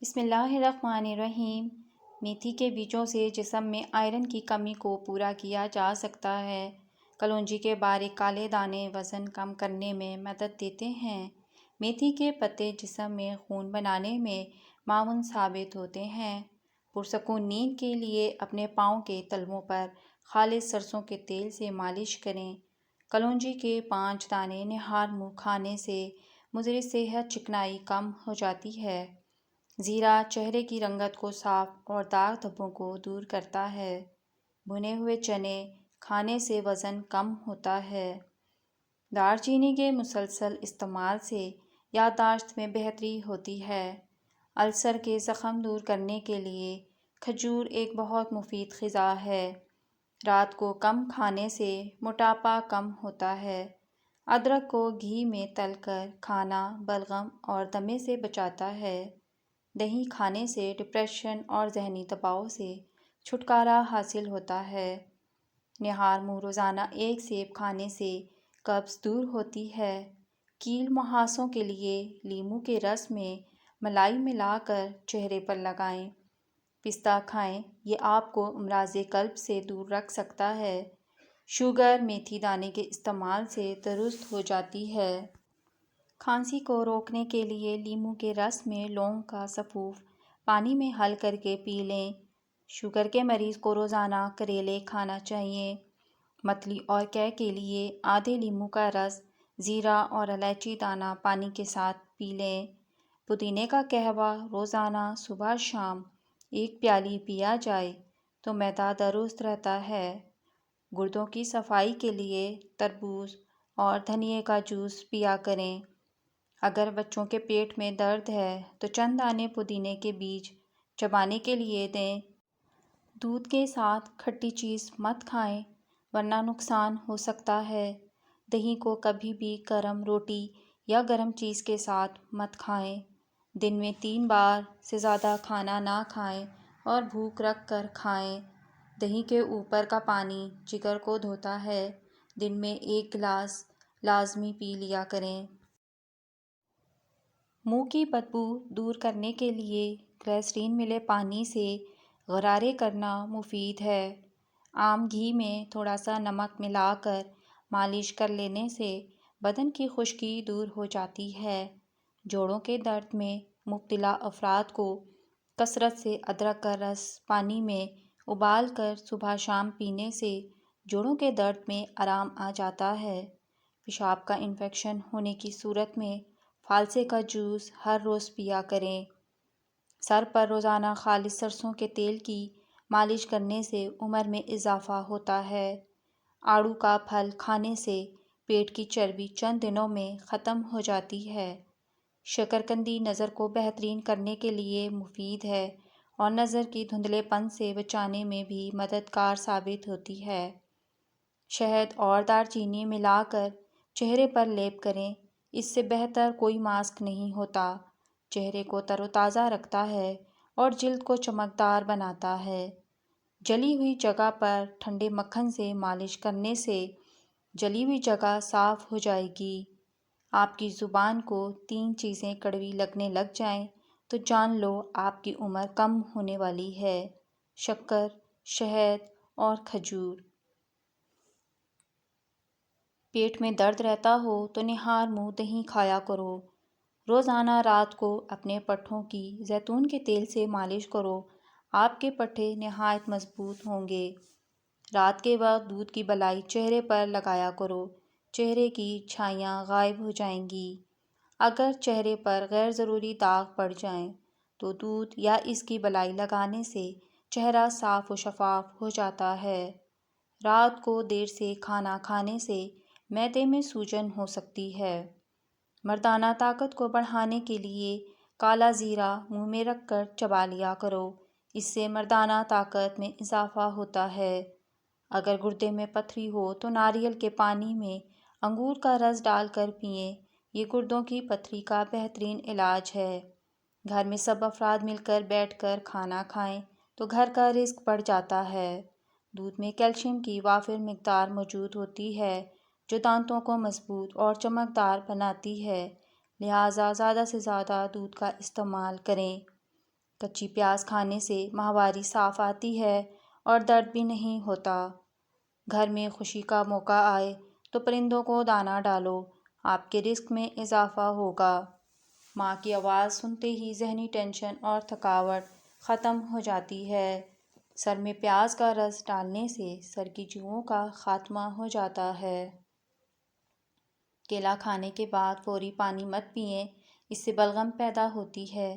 بسم اللہ الرحمن الرحیم۔ میتھی کے بیجوں سے جسم میں آئرن کی کمی کو پورا کیا جا سکتا ہے۔ کلونجی کے باریک کالے دانے وزن کم کرنے میں مدد دیتے ہیں۔ میتھی کے پتے جسم میں خون بنانے میں معاون ثابت ہوتے ہیں۔ پرسکون نیند کے لیے اپنے پاؤں کے تلووں پر خالص سرسوں کے تیل سے مالش کریں۔ کلونجی کے 5 دانے نہار منہ کھانے سے مضر صحت چکنائی کم ہو جاتی ہے۔ زیرہ چہرے کی رنگت کو صاف اور داغ دھبوں کو دور کرتا ہے۔ بھنے ہوئے چنے کھانے سے وزن کم ہوتا ہے۔ دار چینی کے مسلسل استعمال سے یادداشت میں بہتری ہوتی ہے۔ السر کے زخم دور کرنے کے لیے کھجور ایک بہت مفید غذا ہے۔ رات کو کم کھانے سے موٹاپا کم ہوتا ہے۔ ادرک کو گھی میں تل کر کھانا بلغم اور دمے سے بچاتا ہے۔ دہی کھانے سے ڈپریشن اور ذہنی دباؤ سے چھٹکارا حاصل ہوتا ہے۔ نہار منہ روزانہ 1 سیب کھانے سے قبض دور ہوتی ہے۔ کیل مہاسوں کے لیے لیموں کے رس میں ملائی ملا کر چہرے پر لگائیں۔ پستہ کھائیں، یہ آپ کو امراض قلب سے دور رکھ سکتا ہے۔ شوگر میتھی دانے کے استعمال سے درست ہو جاتی ہے۔ کھانسی کو روکنے کے لیے لیموں کے رس میں لونگ کا سفوف پانی میں حل کر کے پی لیں۔ شوگر کے مریض کو روزانہ کریلے کھانا چاہیے۔ متلی اور قے کے لیے آدھے لیموں کا رس زیرہ اور الائچی دانہ پانی کے ساتھ پی لیں۔ پودینے کا قہوہ روزانہ صبح شام 1 پیالی پیا جائے تو معدہ درست رہتا ہے۔ گردوں کی صفائی کے لیے تربوز اور دھنیے کا جوس پیا کریں۔ اگر بچوں کے پیٹ میں درد ہے تو چند دانے پودینے کے بیج چبانے کے لیے دیں۔ دودھ کے ساتھ کھٹی چیز مت کھائیں ورنہ نقصان ہو سکتا ہے۔ دہی کو کبھی بھی گرم روٹی یا گرم چیز کے ساتھ مت کھائیں۔ دن میں 3 بار سے زیادہ کھانا نہ کھائیں اور بھوک رکھ کر کھائیں۔ دہی کے اوپر کا پانی جگر کو دھوتا ہے۔ دن میں 1 گلاس لازمی پی لیا کریں۔ منہ کی بدبو دور کرنے کے لیے گلیسرین ملے پانی سے غرارے کرنا مفید ہے۔ عام گھی میں تھوڑا سا نمک ملا کر مالش کر لینے سے بدن کی خشکی دور ہو جاتی ہے۔ جوڑوں کے درد میں مبتلا افراد کو کثرت سے ادرک کا رس پانی میں ابال کر صبح شام پینے سے جوڑوں کے درد میں آرام آ جاتا ہے۔ پیشاب کا انفیکشن ہونے کی صورت میں فالسے کا جوس ہر روز پیا کریں۔ سر پر روزانہ خالص سرسوں کے تیل کی مالش کرنے سے عمر میں اضافہ ہوتا ہے۔ آڑو کا پھل کھانے سے پیٹ کی چربی چند دنوں میں ختم ہو جاتی ہے۔ شکرقندی نظر کو بہترین کرنے کے لیے مفید ہے اور نظر کی دھندلے پن سے بچانے میں بھی مددگار ثابت ہوتی ہے۔ شہد اور دار چینی ملا کر چہرے پر لیپ کریں، اس سے بہتر کوئی ماسک نہیں ہوتا۔ چہرے کو تر و تازہ رکھتا ہے اور جلد کو چمکدار بناتا ہے۔ جلی ہوئی جگہ پر ٹھنڈے مکھن سے مالش کرنے سے جلی ہوئی جگہ صاف ہو جائے گی۔ آپ کی زبان کو 3 چیزیں کڑوی لگنے لگ جائیں تو جان لو آپ کی عمر کم ہونے والی ہے: شکر، شہد اور کھجور۔ پیٹ میں درد رہتا ہو تو نہار منہ دہی کھایا کرو۔ روزانہ رات کو اپنے پٹھوں کی زیتون کے تیل سے مالش کرو، آپ کے پٹھے نہایت مضبوط ہوں گے۔ رات کے وقت دودھ کی بلائی چہرے پر لگایا کرو، چہرے کی چھائیاں غائب ہو جائیں گی۔ اگر چہرے پر غیر ضروری داغ پڑ جائیں تو دودھ یا اس کی بلائی لگانے سے چہرہ صاف و شفاف ہو جاتا ہے۔ رات کو دیر سے کھانا کھانے سے معدے میں سوجن ہو سکتی ہے۔ مردانہ طاقت کو بڑھانے کے لیے کالا زیرہ منہ میں رکھ کر چبا لیا کرو، اس سے مردانہ طاقت میں اضافہ ہوتا ہے۔ اگر گردے میں پتھری ہو تو ناریل کے پانی میں انگور کا رس ڈال کر پئیں، یہ گردوں کی پتھری کا بہترین علاج ہے۔ گھر میں سب افراد مل کر بیٹھ کر کھانا کھائیں تو گھر کا رزق بڑھ جاتا ہے۔ دودھ میں کیلشیم کی وافر مقدار موجود ہوتی ہے جو دانتوں کو مضبوط اور چمکدار بناتی ہے، لہٰذا زیادہ سے زیادہ دودھ کا استعمال کریں۔ کچی پیاز کھانے سے ماہواری صاف آتی ہے اور درد بھی نہیں ہوتا۔ گھر میں خوشی کا موقع آئے تو پرندوں کو دانہ ڈالو، آپ کے رزق میں اضافہ ہوگا۔ ماں کی آواز سنتے ہی ذہنی ٹینشن اور تھکاوٹ ختم ہو جاتی ہے۔ سر میں پیاز کا رس ڈالنے سے سر کی جوؤں کا خاتمہ ہو جاتا ہے۔ کیلا کھانے کے بعد فوری پانی مت پئیں، اس سے بلغم پیدا ہوتی ہے۔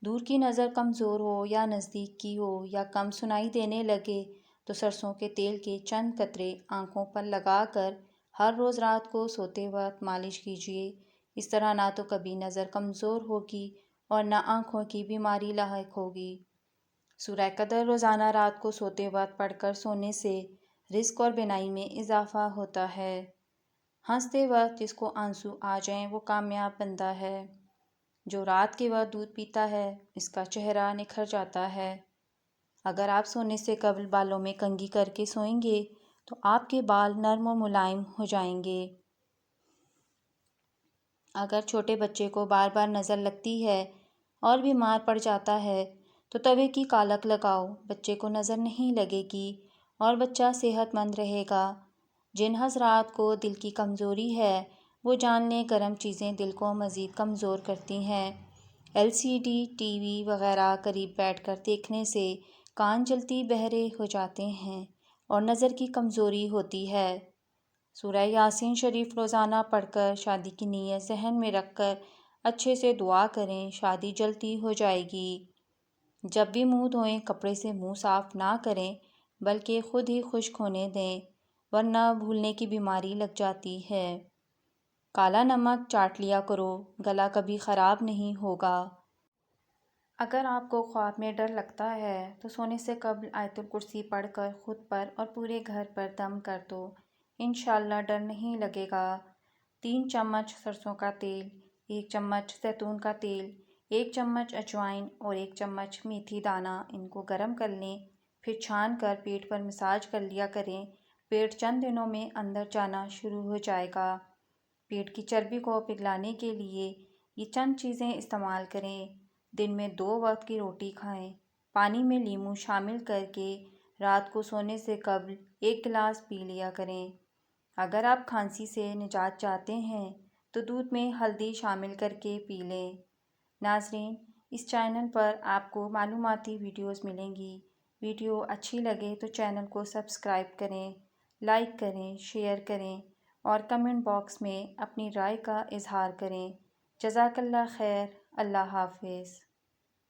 دور کی نظر کمزور ہو یا نزدیک کی ہو یا کم سنائی دینے لگے تو سرسوں کے تیل کے چند قطرے آنکھوں پر لگا کر ہر روز رات کو سوتے وقت مالش کیجیے۔ اس طرح نہ تو کبھی نظر کمزور ہوگی اور نہ آنکھوں کی بیماری لاحق ہوگی۔ سورہ قدر روزانہ رات کو سوتے وقت پڑھ کر سونے سے رزق اور بینائی میں اضافہ ہوتا ہے۔ ہنستے وقت جس کو آنسو آ جائیں وہ کامیاب بندہ ہے۔ جو رات کے وقت دودھ پیتا ہے اس کا چہرہ نکھر جاتا ہے۔ اگر آپ سونے سے قبل بالوں میں کنگھی کر کے سوئیں گے تو آپ کے بال نرم و ملائم ہو جائیں گے۔ اگر چھوٹے بچے کو بار بار نظر لگتی ہے اور بیمار پڑ جاتا ہے تو توے کی کالک لگاؤ، بچے کو نظر نہیں لگے گی اور بچہ صحت مند رہے گا۔ جن حضرات کو دل کی کمزوری ہے وہ جان لیں گرم چیزیں دل کو مزید کمزور کرتی ہیں۔ LCD ٹی وی وغیرہ قریب بیٹھ کر دیکھنے سے کان جلدی بہرے ہو جاتے ہیں اور نظر کی کمزوری ہوتی ہے۔ سورہ یاسین شریف روزانہ پڑھ کر شادی کی نیت ذہن میں رکھ کر اچھے سے دعا کریں، شادی جلدی ہو جائے گی۔ جب بھی منہ دھوئیں کپڑے سے منہ صاف نہ کریں بلکہ خود ہی خشک ہونے دیں ورنہ بھولنے کی بیماری لگ جاتی ہے۔ کالا نمک چاٹ لیا کرو، گلا کبھی خراب نہیں ہوگا۔ اگر آپ کو خواب میں ڈر لگتا ہے تو سونے سے قبل آیت الکرسی پڑھ کر خود پر اور پورے گھر پر دم کر دو، انشاءاللہ ڈر نہیں لگے گا۔ 3 چمچ سرسوں کا تیل، 1 چمچ زیتون کا تیل، 1 چمچ اجوائن اور 1 چمچ میتھی دانہ، ان کو گرم کر لیں، پھر چھان کر پیٹ پر مساج کر لیا کریں۔ پیٹ چند دنوں میں اندر جانا شروع ہو جائے گا۔ پیٹ کی چربی کو پگھلانے کے لیے یہ چند چیزیں استعمال کریں۔ دن میں 2 وقت کی روٹی کھائیں۔ پانی میں لیموں شامل کر کے رات کو سونے سے قبل 1 گلاس پی لیا کریں۔ اگر آپ کھانسی سے نجات چاہتے ہیں تو دودھ میں ہلدی شامل کر کے پی لیں۔ ناظرین، اس چینل پر آپ کو معلوماتی ویڈیوز ملیں گی۔ ویڈیو اچھی لگے تو چینل کو سبسکرائب کریں، لائک کریں، شیئر کریں اور کمنٹ باکس میں اپنی رائے کا اظہار کریں۔ جزاک اللہ خیر۔ اللہ حافظ۔